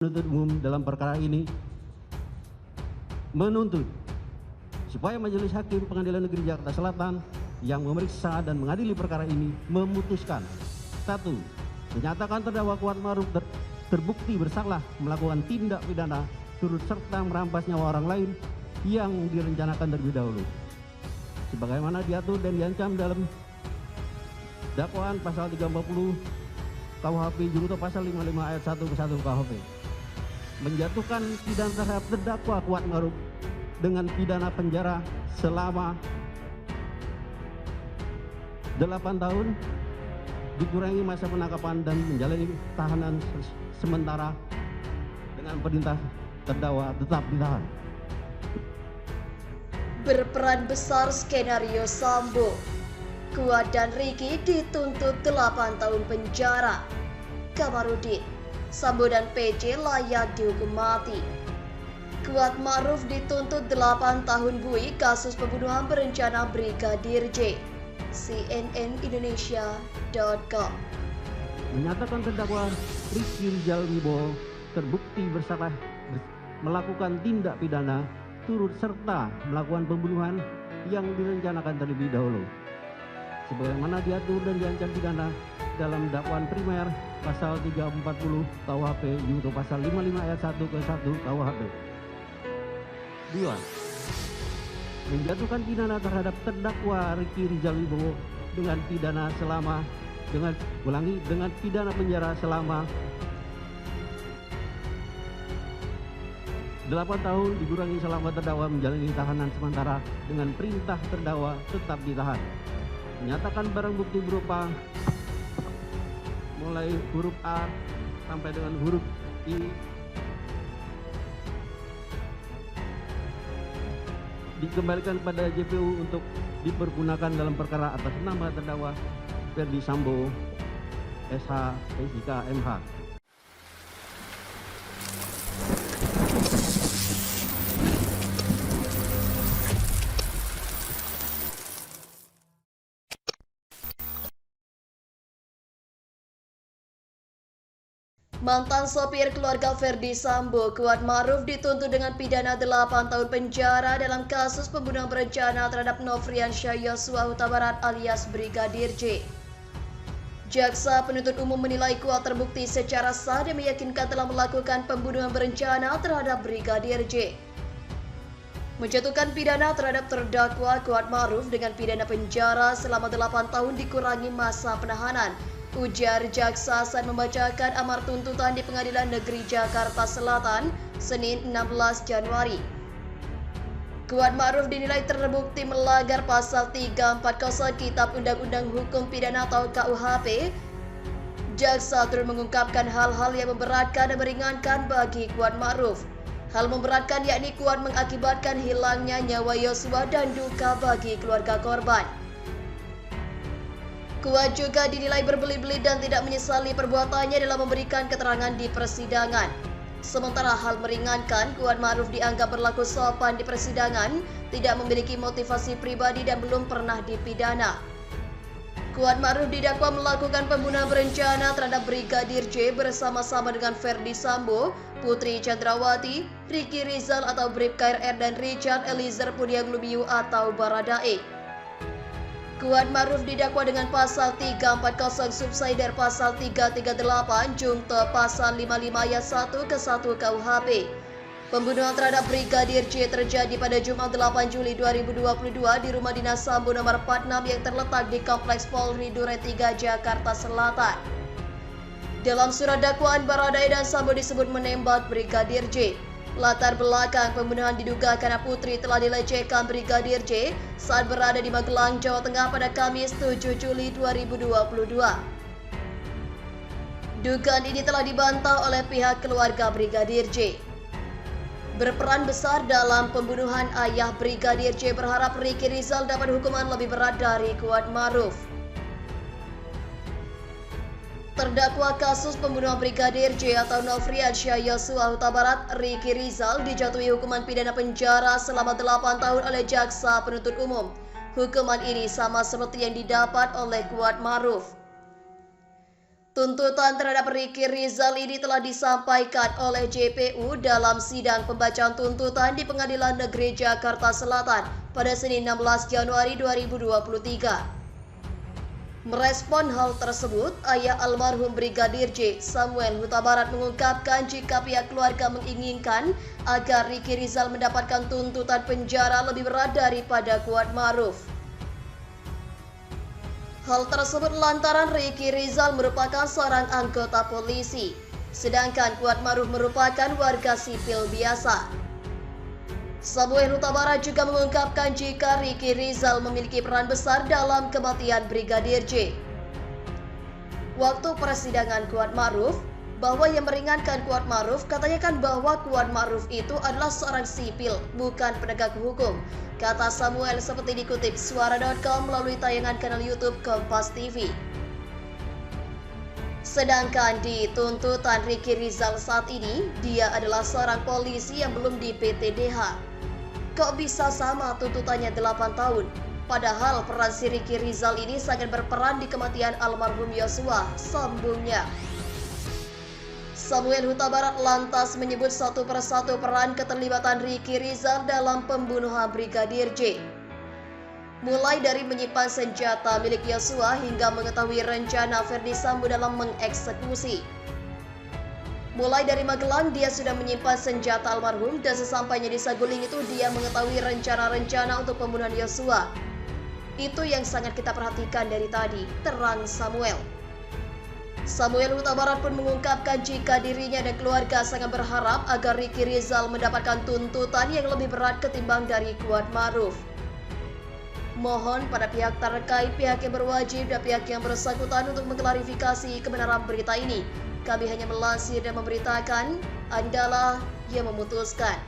Penuntut umum dalam perkara ini menuntut supaya Majelis Hakim Pengadilan Negeri Jakarta Selatan yang memeriksa dan mengadili perkara ini memutuskan: 1. Menyatakan terdakwa Kuat Ma'ruf terbukti bersalah melakukan tindak pidana turut serta merampas nyawa orang lain yang direncanakan terlebih dahulu, sebagaimana diatur dan diancam dalam dakwaan pasal 340 KUHP junto pasal 55 ayat 1 ke 1 KUHP. Menjatuhkan pidana terhadap terdakwa Kuat Ma'ruf dengan pidana penjara selama 8 tahun dikurangi masa penangkapan dan menjalani tahanan sementara dengan perintah terdakwa tetap ditahan. Berperan besar skenario Sambo, Kuat dan Riki dituntut 8 tahun penjara. Kamarudin, Sambo dan PC layak dihukum mati. Kuat Ma'ruf dituntut 8 tahun bui kasus pembunuhan berencana Brigadir J. cnnindonesia.com. Menyatakan terdakwa Ricky Rizal Wibowo terbukti bersalah melakukan tindak pidana turut serta melakukan pembunuhan yang direncanakan terlebih dahulu, sebagaimana diatur dan diancam pidana dalam dakwaan primer pasal 340 KUHP junto pasal 55 ayat 1 ke 1 KUHP. 2. Menjatuhkan pidana terhadap terdakwa Ricky Rizal Wibowo dengan pidana penjara selama 8 tahun dikurangi selama terdakwa menjalani tahanan sementara dengan perintah terdakwa tetap ditahan. Menyatakan barang bukti berupa mulai huruf A sampai dengan huruf I dikembalikan pada JPU untuk dipergunakan dalam perkara atas nama terdakwa Ferdi Sambo SH SIK MH. Mantan sopir keluarga Ferdi Sambo, Kuat Ma'ruf dituntut dengan pidana 8 tahun penjara dalam kasus pembunuhan berencana terhadap Nofriansyah Yosua Huta Barat alias Brigadir J. Jaksa penuntut umum menilai Kuat terbukti secara sah dan meyakinkan telah melakukan pembunuhan berencana terhadap Brigadir J. Menjatuhkan pidana terhadap terdakwa Kuat Ma'ruf dengan pidana penjara selama 8 tahun dikurangi masa penahanan, ujar jaksa saat membacakan amar tuntutan di Pengadilan Negeri Jakarta Selatan, Senin 16 Januari. Kuat Ma'ruf dinilai terbukti melanggar pasal 340 Kitab Undang-Undang Hukum Pidana atau KUHP. Jaksa turut mengungkapkan hal-hal yang memberatkan dan meringankan bagi Kuat Ma'ruf. Hal memberatkan yakni Kuat mengakibatkan hilangnya nyawa Yosua dan duka bagi keluarga korban. Kuat juga dinilai berbelit-belit dan tidak menyesali perbuatannya dalam memberikan keterangan di persidangan. Sementara hal meringankan, Kuat Ma'ruf dianggap berlaku sopan di persidangan, tidak memiliki motivasi pribadi dan belum pernah dipidana. Kuat Ma'ruf didakwa melakukan pembunuhan berencana terhadap Brigadir J bersama-sama dengan Ferdi Sambo, Putri Chandrawati, Ricky Rizal atau Bribka RR dan Richard Eliezer Pudiang Lumiu atau Baradae. Kuat Ma'ruf didakwa dengan pasal 340 subsidiar pasal 338 junto pasal 55 ayat 1 ke 1 KUHP. Pembunuhan terhadap Brigadir J terjadi pada Jumat 8 Juli 2022 di rumah dinas Sambo nomor 46 yang terletak di Kompleks Polri Duren 3 Jakarta Selatan. Dalam surat dakwaan, Baradae dan Sambo disebut menembak Brigadir J. Latar belakang pembunuhan diduga karena Putri telah dilecehkan Brigadir J saat berada di Magelang, Jawa Tengah pada Kamis 7 Juli 2022. Dugaan ini telah dibantah oleh pihak keluarga Brigadir J. Berperan besar dalam pembunuhan ayah Brigadir J berharap Ricky Rizal dapat hukuman lebih berat dari Kuat Ma'ruf. Terdakwa kasus pembunuhan Brigadir J atau Nofriansyah Yosua Huta Barat, Ricky Rizal dijatuhi hukuman pidana penjara selama 8 tahun oleh jaksa penuntut umum. Hukuman ini sama seperti yang didapat oleh Kuat Ma'ruf. Tuntutan terhadap Ricky Rizal ini telah disampaikan oleh JPU dalam sidang pembacaan tuntutan di Pengadilan Negeri Jakarta Selatan pada Senin 16 Januari 2023. Merespon hal tersebut, ayah almarhum Brigadir J, Samuel Huta Barat mengungkapkan jika pihak keluarga menginginkan agar Ricky Rizal mendapatkan tuntutan penjara lebih berat daripada Kuat Maruf. Hal tersebut lantaran Ricky Rizal merupakan seorang anggota polisi, sedangkan Kuat Maruf merupakan warga sipil biasa. Samuel Huta Barat juga mengungkapkan jika Ricky Rizal memiliki peran besar dalam kematian Brigadir J. Waktu persidangan Kuat Maruf, bahwa yang meringankan Kuat Maruf katanya kan bahwa Kuat Maruf itu adalah seorang sipil, bukan penegak hukum, kata Samuel seperti dikutip suara.com melalui tayangan kanal YouTube Kompas TV. Sedangkan di tuntutan Ricky Rizal saat ini, dia adalah seorang polisi yang belum di PTDH. Kok bisa sama tuntutannya 8 tahun? Padahal peran si Ricky Rizal ini sangat berperan di kematian almarhum Yosua, sambungnya. Samuel Huta Barat lantas menyebut satu persatu peran keterlibatan Ricky Rizal dalam pembunuhan Brigadir J. Mulai dari menyimpan senjata milik Yosua hingga mengetahui rencana Ferdi Sambo dalam mengeksekusi. Mulai dari Magelang, dia sudah menyimpan senjata almarhum dan sesampainya di Saguling itu dia mengetahui rencana-rencana untuk pembunuhan Yosua. Itu yang sangat kita perhatikan dari tadi, terang Samuel. Samuel Huta Barat pun mengungkapkan jika dirinya dan keluarga sangat berharap agar Ricky Rizal mendapatkan tuntutan yang lebih berat ketimbang dari Kuat Maruf. Mohon pada pihak terkait, pihak yang berwajib dan pihak yang bersangkutan untuk mengklarifikasi kebenaran berita ini. Kami hanya melansir dan memberitakan, Andalah yang memutuskan.